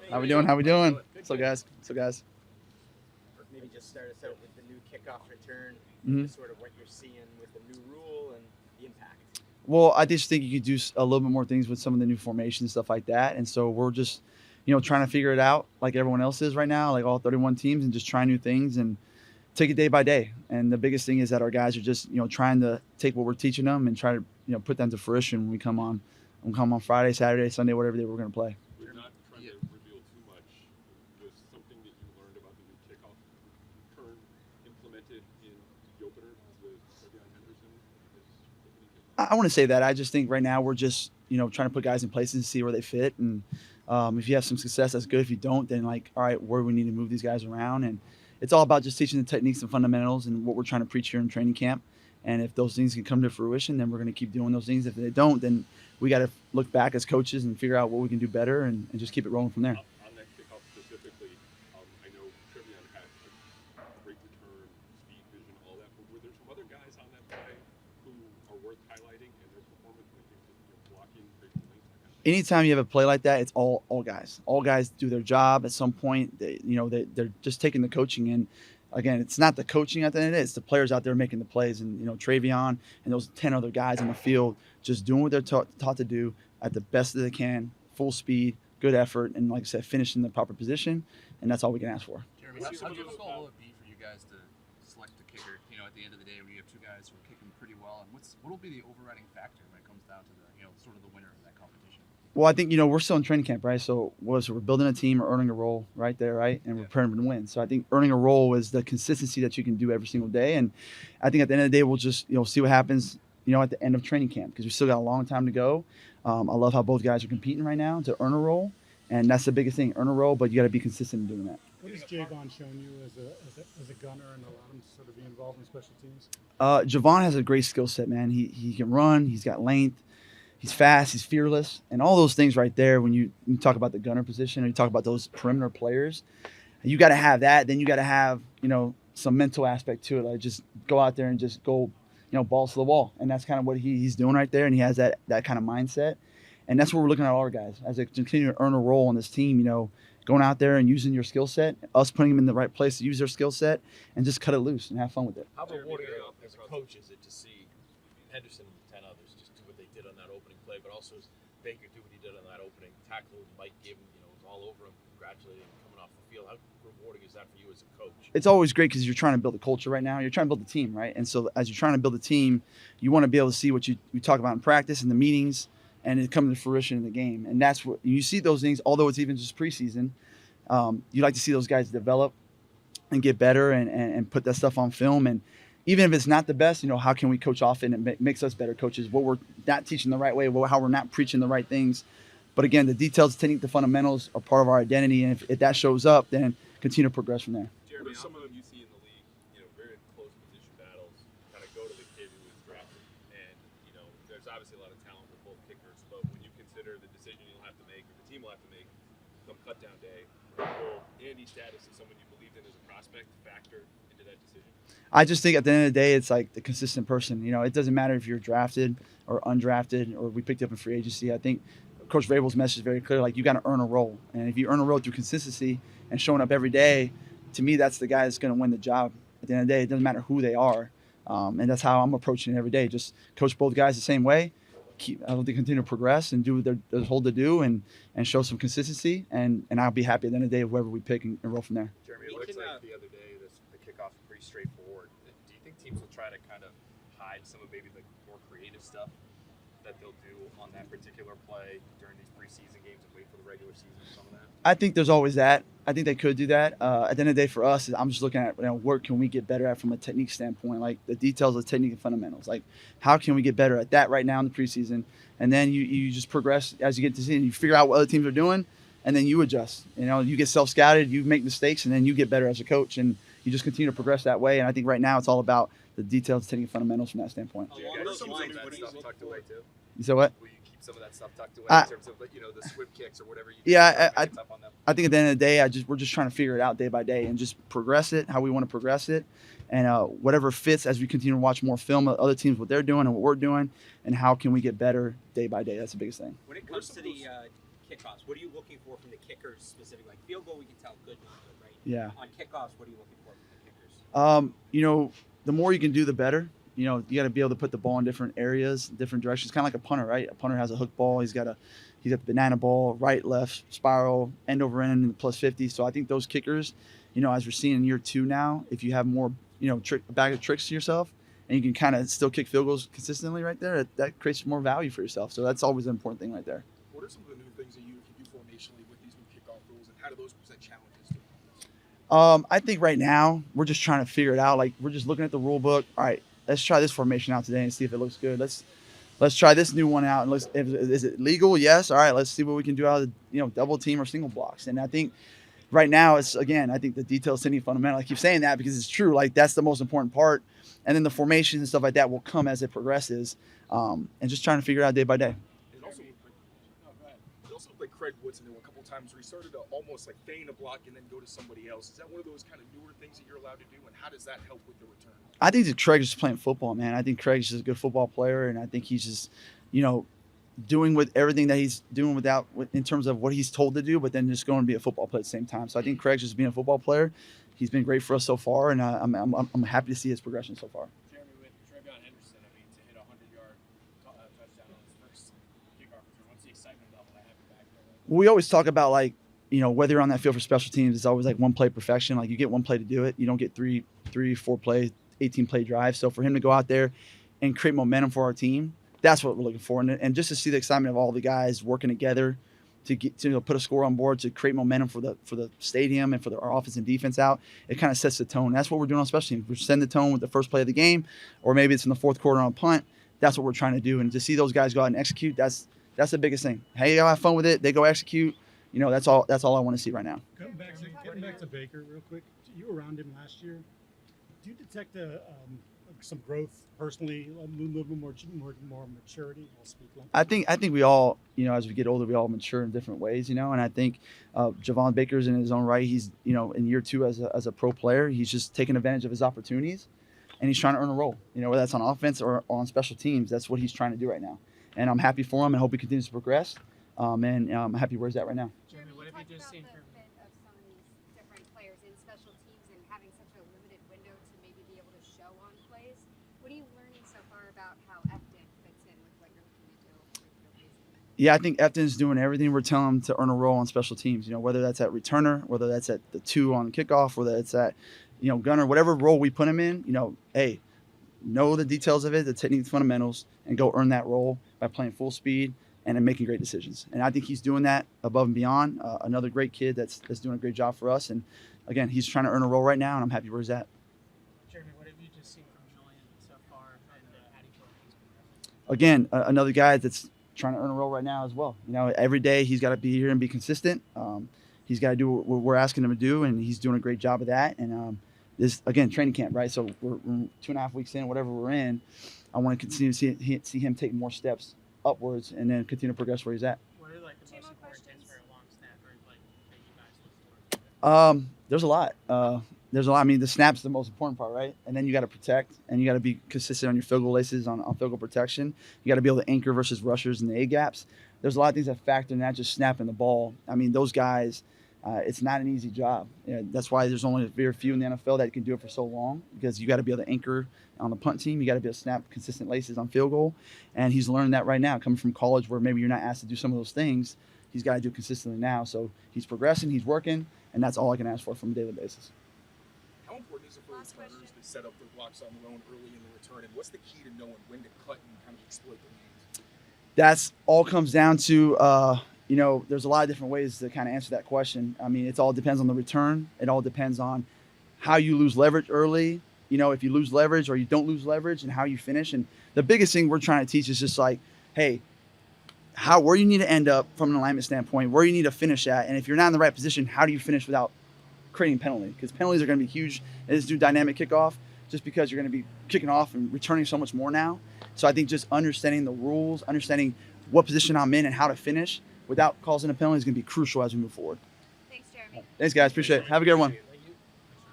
How we doing? How we doing? So guys. Maybe just start us out with the new kickoff return, Mhm. sort of what you're seeing with the new rule and the impact. Well, I just think you could do a little bit more things with some of the new formations and stuff like that. And so we're just, trying to figure it out like everyone else is right now, like all 31 teams, and just try new things and take it day by day. And the biggest thing is that our guys are just, trying to take what we're teaching them and try to, put that into fruition when we come on Friday, Saturday, Sunday, whatever day we're going to play. We're not trying to reveal too much. Was something that you learned about the new kickoff return implemented in the opener with Javon Henderson? I want to say that. I just think right now we're just, trying to put guys in places and see where they fit. And if you have some success, that's good. If you don't, then all right, where do we need to move these guys around? And it's all about just teaching the techniques and fundamentals and what we're trying to preach here in training camp. And if those things can come to fruition, then we're going to keep doing those things. If they don't, then we got to look back as coaches and figure out what we can do better and just keep it rolling from there. On that kickoff specifically, I know Trevion had a great return, speed, vision, all that. But were there some other guys on that play who are worth highlighting in their performance when it came to blocking, creating lanes? Anytime you have a play like that, it's all guys. All guys do their job at some point. They're just taking the coaching in. Again, it's not the coaching at the end of it. It's the players out there making the plays. And, Trevion and those 10 other guys on the field just doing what they're taught to do at the best that they can, full speed, good effort, and like I said, finishing the proper position. And that's all we can ask for. Jeremy, how difficult will it be for you guys to select a kicker? At the end of the day, when you have two guys who are kicking pretty well, and what will be the overriding factor when it comes down to the sort of the winner of that competition? Well, I think, we're still in training camp, right? So we're building a team or earning a role right there, right? And we're preparing to win. So I think earning a role is the consistency that you can do every single day. And I think at the end of the day, we'll just, see what happens, at the end of training camp because we still got a long time to go. I love how both guys are competing right now to earn a role. And that's the biggest thing, earn a role, but you got to be consistent in doing that. What has Javon shown you as a gunner and allowed him to sort of be involved in special teams? Javon has a great skill set, man. He can run. He's got length. He's fast, he's fearless, and all those things right there when you talk about the gunner position or you talk about those perimeter players, you got to have that. Then you got to have, some mental aspect to it. Like just go out there and just go, balls to the wall. And that's kind of what he's doing right there, and he has that kind of mindset. And that's what we're looking at all our guys. As they continue to earn a role on this team, going out there and using your skill set, us putting them in the right place to use their skill set, and just cut it loose and have fun with it. How rewarding as a coach is it to see Henderson and 10 others just do what they did on that opening play, but also as Baker do what he did on that opening tackle? Mike gave him, was all over him, congratulating him coming off the field. How rewarding is that for you as a coach? It's always great because you're trying to build a culture right now. You're trying to build a team, right? And so as you're trying to build a team, you want to be able to see what you talk about in practice and the meetings, and it comes to fruition in the game. And that's what you see those things, although it's even just preseason. You like to see those guys develop and get better and put that stuff on film. And even if it's not the best, how can we coach off it and it makes us better coaches? What we're not teaching the right way, how we're not preaching the right things. But again, the details, technique, the fundamentals are part of our identity. And if that shows up, then continue to progress from there. Jeremy, some of them you see in the league, very close position battles, kind of go to the kid who was drafted. And, there's obviously a lot of talent with both kickers. But when you consider the decision you'll have to make, or the team will have to make, come cutdown day, will Andy's status as someone you believed in as a prospect factor into that decision? I just think at the end of the day, it's like the consistent person. It doesn't matter if you're drafted or undrafted or we picked up in free agency. I think Coach Vrabel's message is very clear. Like, you got to earn a role. And if you earn a role through consistency and showing up every day, to me, that's the guy that's going to win the job. At the end of the day, it doesn't matter who they are. And that's how I'm approaching it every day. Just coach both guys the same way. I hope they continue to progress and do what they're told to do and show some consistency. And I'll be happy at the end of the day of whoever we pick and roll from there. Jeremy, it looks like the other day the kickoff is pretty straightforward. Do you think teams will try to kind of hide some of maybe the more creative stuff that they'll do on that particular play during these preseason games and wait for the regular season or some of that? I think there's always that. I think they could do that. At the end of the day, for us, I'm just looking at what can we get better at from a technique standpoint, like the details of technique and fundamentals. Like, how can we get better at that right now in the preseason? And then you just progress as you get to season. You figure out what other teams are doing, and then you adjust. You get self-scouted, you make mistakes, and then you get better as a coach, and you just continue to progress that way. And I think right now it's all about the details, technique, and fundamentals from that standpoint. Do you guys keep some of that stuff tucked away too? You said what? Will you keep some of that stuff tucked away in terms of the swim kicks or whatever you do? Yeah, I think at the end of the day, we're just trying to figure it out day by day and just progress it how we want to progress it, and whatever fits as we continue to watch more film of other teams, what they're doing and what we're doing, and how can we get better day by day. That's the biggest thing. When it comes to the kickoffs, what are you looking for from the kickers specifically? Like field goal, we can tell good, not good, right? Yeah. On kickoffs, what are you looking for from the kickers? You know, the more you can do, the better. You know, you got to be able to put the ball in different areas, different directions. Kind of like a punter, right? A punter has a hook ball. He's got the banana ball, right, left, spiral, end over end, and plus 50. So I think those kickers, you know, as we're seeing in year 2 now, if you have more, you know, bag of tricks to yourself, and you can kind of still kick field goals consistently right there, that creates more value for yourself. So that's always an important thing right there. What are some of the new things that you can do formationally with these new kickoff rules, and how do those present challenges to you? I think right now we're just trying to figure it out. Like we're just looking at the rule book. All right, let's try this formation out today and see if it looks good. Let's try this new one out and is it legal? Yes. All right, let's see what we can do out of double team or single blocks. And I think right now it's I think the details sitting fundamental. I keep saying that because it's true. Like that's the most important part. And then the formations and stuff like that will come as it progresses. And just trying to figure it out day by day. It also looked like Craig Woodson there were a couple times where he started to almost like feign a block and then go to somebody else. Is that one of those kind of newer things that you're allowed to do, and how does that help with the return? I think that Craig's just playing football, man. I think Craig's just a good football player, and I think he's just, doing with everything that he's doing in terms of what he's told to do, but then just going to be a football player at the same time. So I think Craig's just being a football player. He's been great for us so far, and I'm happy to see his progression so far. Jeremy, with Javon Henderson, I mean, to hit a 100-yard touchdown on his first kickoff return, what's the excitement level to have him back there? We always talk about whether you're on that field for special teams, it's always like one play perfection. Like you get one play to do it. You don't get three, 4 play, 18 play drives. So for him to go out there and create momentum for our team, that's what we're looking for. And just to see the excitement of all the guys working together to get to put a score on board, to create momentum for the stadium and for our offense and defense out, it kind of sets the tone. That's what we're doing on special teams. We're setting the tone with the first play of the game, or maybe it's in the fourth quarter on a punt. That's what we're trying to do. And to see those guys go out and execute, that's the biggest thing. Hey, y'all have fun with it. They go execute. That's all I want to see right now. Getting back to Baker real quick. You were around him last year. Do you detect some growth personally, a little bit more maturity? I'll speak like I think we all, as we get older, we all mature in different ways, and I think Javon Baker's in his own right. He's, in year 2 as a pro player, he's just taking advantage of his opportunities, and he's trying to earn a role, whether that's on offense or on special teams. That's what he's trying to do right now. And I'm happy for him and hope he continues to progress. And I'm happy where he's at right now. Jeremy, what have you just seen from the fit of some of these different players in special teams and having such a limited window to maybe be able to show on plays? What are you learning so far about how Efton fits in with what you're looking to do with your Preseason? Yeah, I think Efton's doing everything we're telling him to earn a role on special teams. Whether that's at returner, whether that's at the 2 on kickoff, whether it's at gunner, whatever role we put him in. Hey, know the details of it, the technique fundamentals, and go earn that role by playing full speed and then making great decisions. And I think he's doing that above and beyond. Another great kid that's doing a great job for us. And again, he's trying to earn a role right now, and I'm happy where he's at. Jeremy, what have you just seen from Julian so far, and how do you feel like he's progressing? Again, another guy that's trying to earn a role right now as well. Every day he's got to be here and be consistent. He's got to do what we're asking him to do, and he's doing a great job of that. And this, again, training camp, right? So we're 2.5 weeks in, whatever we're in. I want to continue to see him take more steps upwards and then continue to progress where he's at. What are the most important things for a long snapper that you guys look for? There's a lot. I mean, the snap's the most important part, right? And then you got to protect, and you got to be consistent on your field goal laces, on field goal protection. You got to be able to anchor versus rushers and the A gaps. There's a lot of things that factor in that, just snapping the ball. I mean, those guys, it's not an easy job. That's why there's only very few in the NFL that can do it for so long, because you got to be able to anchor on the punt team. You got to be able to snap consistent laces on field goal. And he's learned that right now, coming from college where maybe you're not asked to do some of those things. He's got to do it consistently now. So he's progressing, he's working, and that's all I can ask for from a daily basis. How important is it for returners to set up their blocks on their own early in the return, and what's the key to knowing when to cut and kind of exploit the lanes? That's all comes down to there's a lot of different ways to kind of answer that question. I mean, it all depends on the return. It all depends on how you lose leverage early, if you lose leverage or you don't lose leverage, and how you finish. And the biggest thing we're trying to teach is just like, hey, where you need to end up from an alignment standpoint, where you need to finish at. And if you're not in the right position, how do you finish without creating a penalty? Because penalties are going to be huge in this new dynamic kickoff, just because you're going to be kicking off and returning so much more now. So I think just understanding the rules, understanding what position I'm in and how to finish without causing a penalty is going to be crucial as we move forward. Thanks, Jeremy. Thanks, guys. Appreciate it. Have a good one.